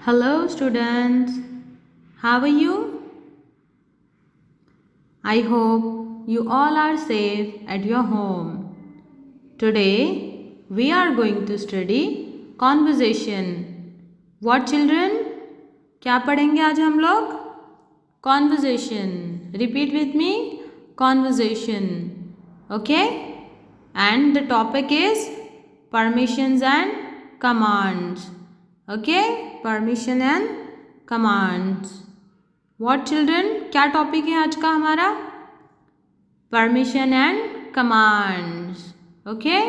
Hello students, how are you? I hope you all are safe at your home. Today we are going to study conversation. What children? क्या पढ़ेंगे आज हम लोग? Conversation. Repeat with me. Conversation. Okay? And the topic is permissions and commands. Okay? Permission and commands. What children? क्या topic है आज का हमारा? Permission and commands. Okay?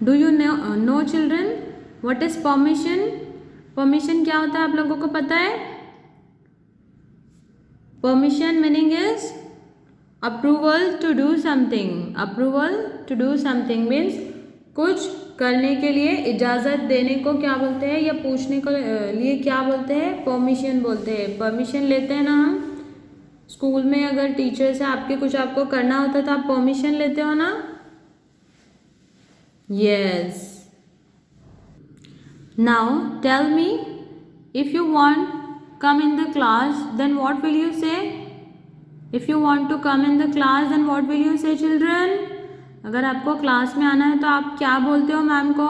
Do you know children? What is permission? Permission क्या होता है आप लोगों को पता है? Permission meaning is approval to do something. Approval to do something means कुछ करने के लिए इजाज़त देने को क्या बोलते हैं या पूछने को लिए क्या बोलते हैं? परमिशन बोलते हैं. परमिशन लेते हैं ना हम स्कूल में. अगर टीचर से आपको करना होता है तो आप परमिशन लेते हो ना? Yes. Now tell me, if you want come in the class then what will you say? If you want to come in the class then what will you say children? अगर आपको class में आना है तो आप क्या बोलते हो मैम को?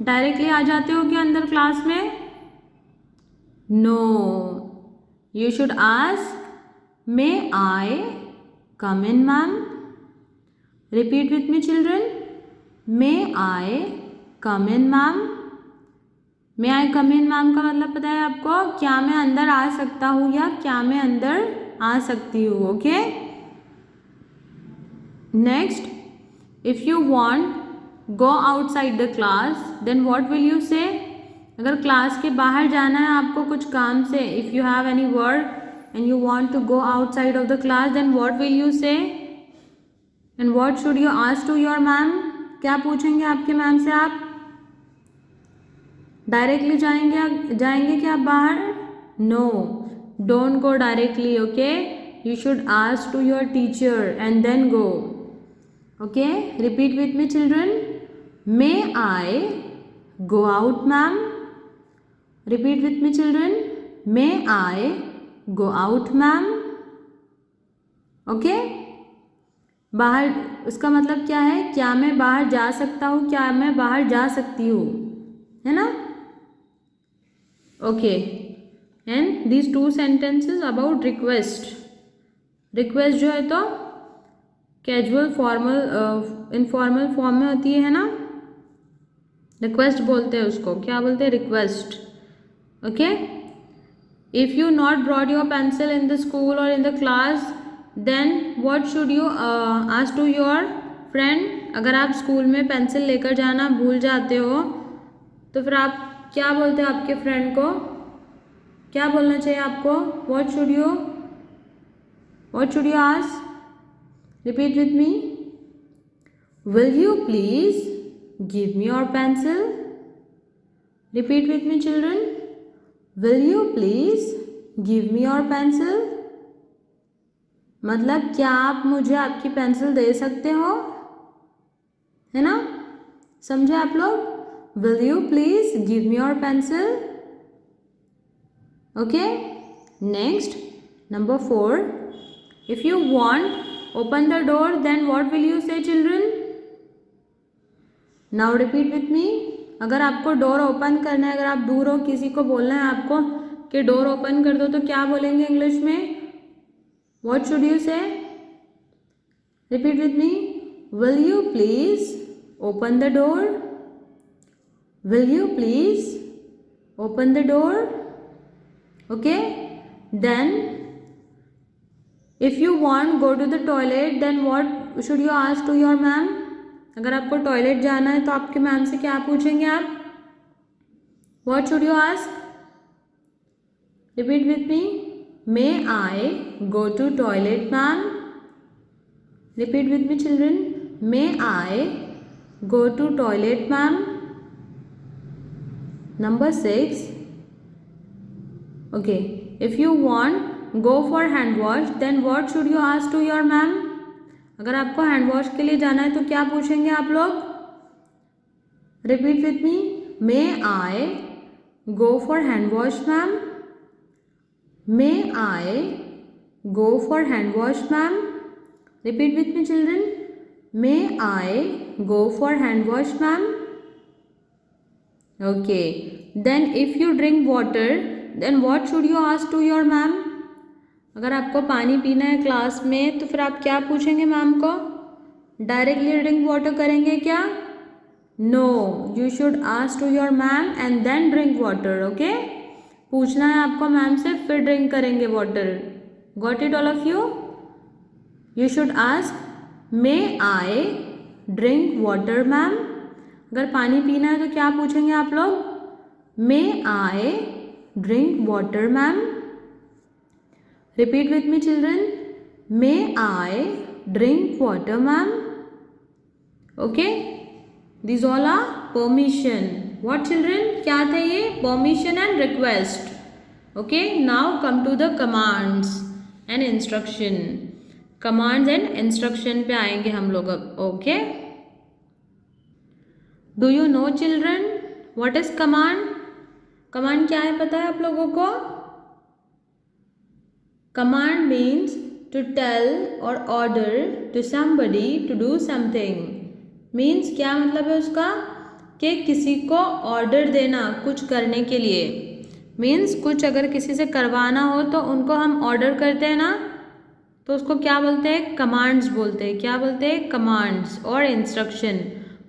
डायरेक्टली आ जाते हो क्या अंदर क्लास में? No, you should ask may I come in ma'am. Repeat with me children. May I come in ma'am. May I come in ma'am का मतलब पता है आपको? क्या मैं अंदर आ सकता हूँ या क्या मैं अंदर आ सकती हूँ. Okay. Next, if you want go outside the class then what will you say? अगर क्लास के बाहर जाना है आपको कुछ काम से, if you have any work and you want to go outside of the class then what will you say? And what should you ask to your ma'am? क्या पूछेंगे आपके मैम से आप? डायरेक्टली जाएंगे क्या आप बाहर? No, don't go directly. Okay, you should ask to your teacher and then go. Okay, repeat with me children. May I go out ma'am? Repeat with me children. May I go out ma'am? Okay, बाहर उसका मतलब क्या है? क्या मैं बाहर जा सकता हूँ, क्या मैं बाहर जा सकती हूँ, है ना? Okay, and these two sentences about request. Request जो है तो कैजुअल फॉर्मल इनफॉर्मल फॉर्म में होती है ना. रिक्वेस्ट बोलते हैं उसको. क्या बोलते हैं? Request. Okay. If you not brought your pencil in the school और in the class then what should you ask to your friend? अगर आप स्कूल में पेंसिल लेकर जाना भूल जाते हो तो फिर आप क्या बोलते हो आपके फ्रेंड को? क्या बोलना चाहिए आपको? What should you ask? Repeat with me. Will you please give me your pencil? Repeat with me children. Will you please give me your pencil? मतलब क्या आप मुझे आपकी पेंसिल दे सकते हो? है ना? समझे आप लोग? Will you please give me your pencil? Okay. Next, number 4. If you want open the door then what will you say children? Now repeat with me. अगर आपको डोर ओपन करना है, अगर आप दूर हो, किसी को बोलना है आपको कि डोर ओपन कर दो, तो क्या बोलेंगे इंग्लिश में? What should you say? Repeat with me. Will you please open the door? Will you please open the door? Okay. Then if you want go to the toilet then what should you ask to your ma'am? अगर आपको toilet जाना है तो आपके ma'am से क्या पूछेंगे आप? What should you ask? Repeat with me. May I go to toilet ma'am? Repeat with me children. May I go to toilet ma'am? Number 6. Okay, if you want go for hand wash then what should you ask to your ma'am? अगर आपको hand wash के लिए जाना है तो क्या पूछेंगे आप लोग? Repeat with me. May I go for hand wash ma'am? May I go for hand wash ma'am? Repeat with me children. May I go for hand wash ma'am? Okay. Then if you drink water then what should you ask to your ma'am? अगर आपको पानी पीना है class में तो फिर आप क्या पूछेंगे मैम को? डायरेक्टली ड्रिंक वाटर करेंगे क्या? No, you should ask to your ma'am and then drink water. Okay, पूछना है आपको मैम से, फिर ड्रिंक करेंगे water. Got it all of you? You should ask may I drink water ma'am? अगर पानी पीना है तो क्या पूछेंगे आप लोग? May I drink water ma'am? Repeat with me children. May I drink water ma'am? Okay. These all are permission. What children? क्या थे ये? Permission and request. Okay. Now come to the commands and instruction. Commands and instruction पे आएंगे हम लोग अब. Okay. Do you know children? What is command? Command क्या है पता है आप लोगों को? Command means to tell or order to somebody to do something. Means क्या मतलब है उसका? कि किसी को ऑर्डर देना कुछ करने के लिए. Means कुछ अगर किसी से करवाना हो तो उनको हम ऑर्डर करते हैं ना, तो उसको क्या बोलते हैं? कमांड्स बोलते हैं. क्या बोलते हैं? कमांड्स और इंस्ट्रक्शन.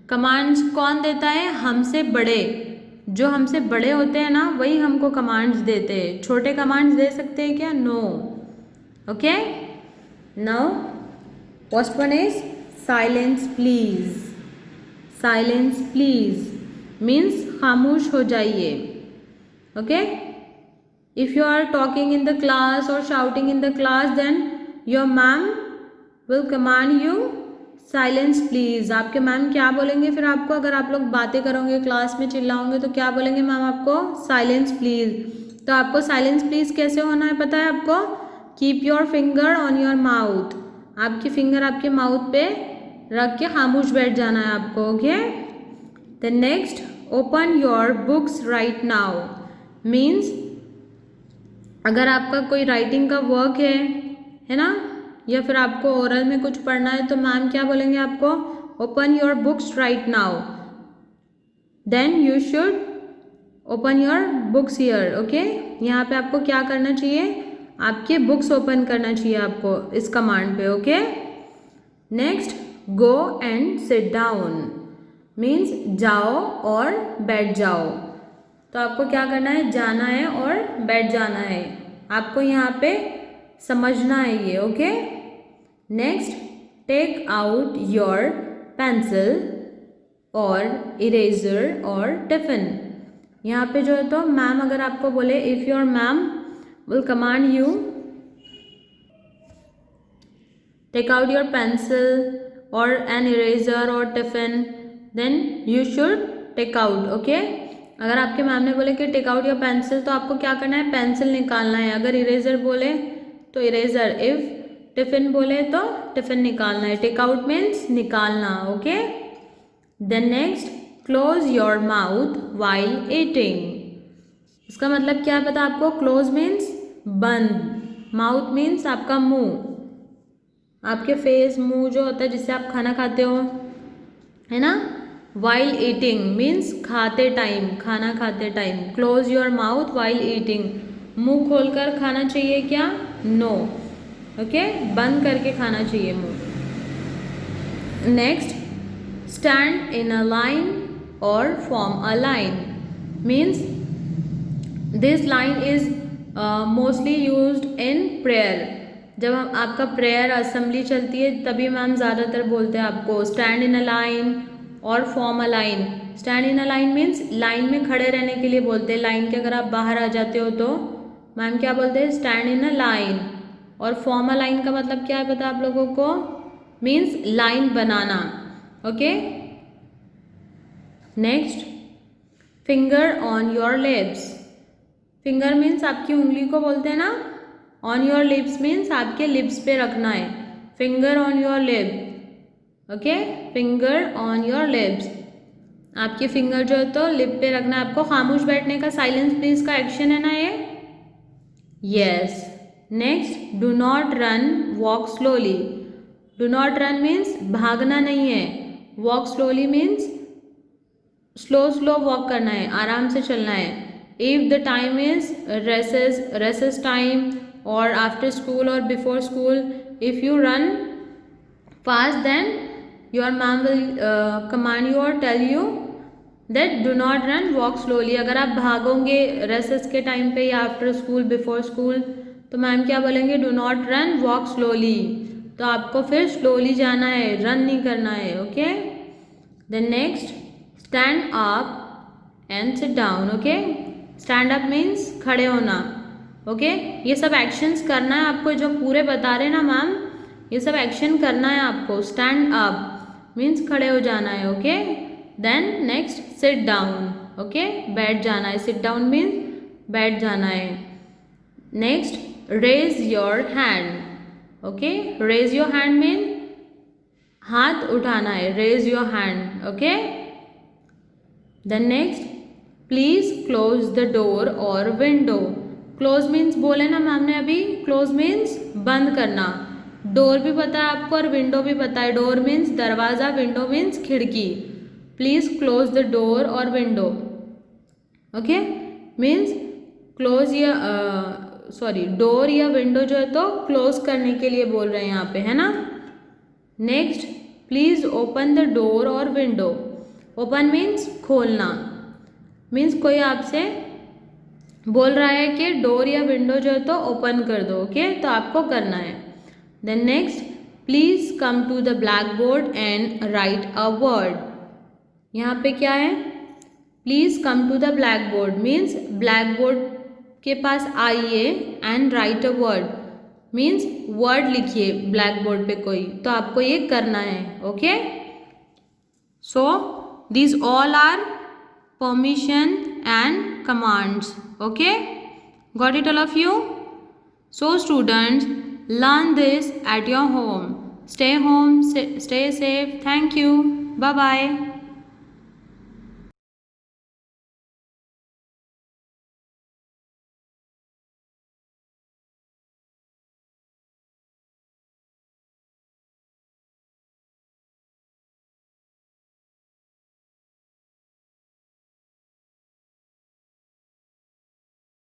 कमांड्स कौन देता है? हमसे बड़े. जो हमसे बड़े होते हैं ना वही हमको कमांड्स देते हैं. छोटे कमांड्स दे सकते हैं क्या? No. Okay. Now, first one is silence please. Silence please means खामोश हो जाइए. Okay. If you are talking in the class or shouting in the class, then your ma'am will command you silence please. आपके ma'am क्या बोलेंगे फिर आपको? अगर आप लोग बातें करोगे क्लास में, चिल्लाओगे तो क्या बोलेंगे मैम आपको? silence please. तो आपको silence please कैसे होना है पता है आपको? Keep your finger on your mouth. आपकी फिंगर आपके माउथ पे रख के खामोश बैठ जाना है आपको. Okay. The next, open your books right now. Means अगर आपका कोई राइटिंग का वर्क है ना, या फिर आपको ओरल में कुछ पढ़ना है तो मैम क्या बोलेंगे आपको? Open your books right now. Then you should open your books here. Okay. यहाँ पे आपको क्या करना चाहिए? आपके बुक्स ओपन करना चाहिए आपको इस कमांड पे. Okay. Next, go and sit down. Means जाओ और बैठ जाओ. तो आपको क्या करना है? जाना है और बैठ जाना है. आपको यहाँ पे समझना है ये. Okay. Next, take out your pencil और इरेजर और टिफिन. यहाँ पे जो है तो मैम अगर आपको बोले, if your ma'am will command you take out your pencil or an eraser or tiffin, then you should take out. okay. अगर आपके मैम ने बोले कि टेक आउट योर पेंसिल तो आपको क्या करना है? पेंसिल निकालना है. अगर इरेजर बोले तो इरेजर. इफ टिफिन बोले तो टिफिन निकालना है. टेक आउट मीन्स निकालना. Okay. Then next, close your mouth while eating. इसका मतलब क्या पता आपको? क्लोज मीन्स बंद, माउथ मीन्स आपका मुंह, आपके फेस, मुंह जो होता है जिससे आप खाना खाते हो, है ना. वाइल ईटिंग मीन्स खाते टाइम, खाना खाते time. Close your mouth while eating. मुंह खोलकर खाना चाहिए क्या? नो. ओके. बंद करके खाना चाहिए मुंह. Next, stand in a line और form a line. Means this line is mostly used in prayer. जब आपका प्रेयर असेंबली चलती है तभी मैम ज़्यादातर बोलते हैं आपको स्टैंड इन अ लाइन और form a line. Stand in a line means line में खड़े रहने के लिए बोलते हैं. लाइन के अगर आप बाहर आ जाते हो तो मैम क्या बोलते हैं? Stand in a line. और फॉर्म अ लाइन का मतलब क्या है पता आप लोगों को? Means line banana. Okay. Next, finger on your lips. Finger means आपकी उंगली को बोलते हैं ना. ऑन योर लिप्स मीन्स आपके लिप्स पे रखना है. Finger on your lip. Okay. Finger on your lips. आपकी फिंगर जो है तो लिप पे रखना है आपको। खामोश बैठने का साइलेंस प्लीज का एक्शन है ना ये। Yes. Next, do not run, walk slowly. Do not run means भागना नहीं है, walk slowly means slow slow walk करना है, आराम से चलना है। If the time is recess time और आफ्टर स्कूल और before school, if you run fast then your ma'am will command you और tell you that do not run, walk slowly. अगर आप भागोगे रेसेस के टाइम पे या आफ्टर स्कूल बिफोर स्कूल तो मैम क्या बोलेंगे, do not run, walk slowly. तो आपको फिर स्लोली जाना है, रन नहीं करना है। Okay. Then next, stand up and sit down. Okay, stand up means खड़े होना। ओके, ये सब एक्शंस करना है आपको, जो पूरे बता रहे ना मैम, ये सब एक्शन करना है आपको। स्टैंड अप मीन्स खड़े हो जाना है। Okay. Then next, sit down. Okay, बैठ जाना है। सिट डाउन मीन्स बैठ जाना है। Next, raise your hand. Okay, raise your hand mean हाथ उठाना है, raise your hand. Okay. Then next, please close the door और विंडो। क्लोज मीन्स बोले ना मैम ने अभी, क्लोज मीन्स बंद करना। डोर भी पता है आपको और विंडो भी पता है। डोर मीन्स दरवाज़ा, विंडो मीन्स खिड़की। प्लीज क्लोज द डोर और विंडो। ओके, मीन्स क्लोज या डोर या विंडो जो है तो क्लोज करने के लिए बोल रहे हैं यहाँ पे, है ना। Next, please open the door और विंडो। ओपन मीन्स खोलना, मीन्स कोई आपसे बोल रहा है कि डोर या विंडो जो है तो ओपन कर दो। ओके, तो आपको करना है। Then next, please come to the blackboard and write a word. यहाँ पे क्या है, please come to the blackboard means blackboard के पास आइए and write a word means word लिखिए ब्लैक बोर्ड पे कोई, तो आपको ये करना है। Okay, so these all are permission and commands. Okay, got it all of you? So students, learn this at your home. Stay home, stay safe. Thank you. Bye bye.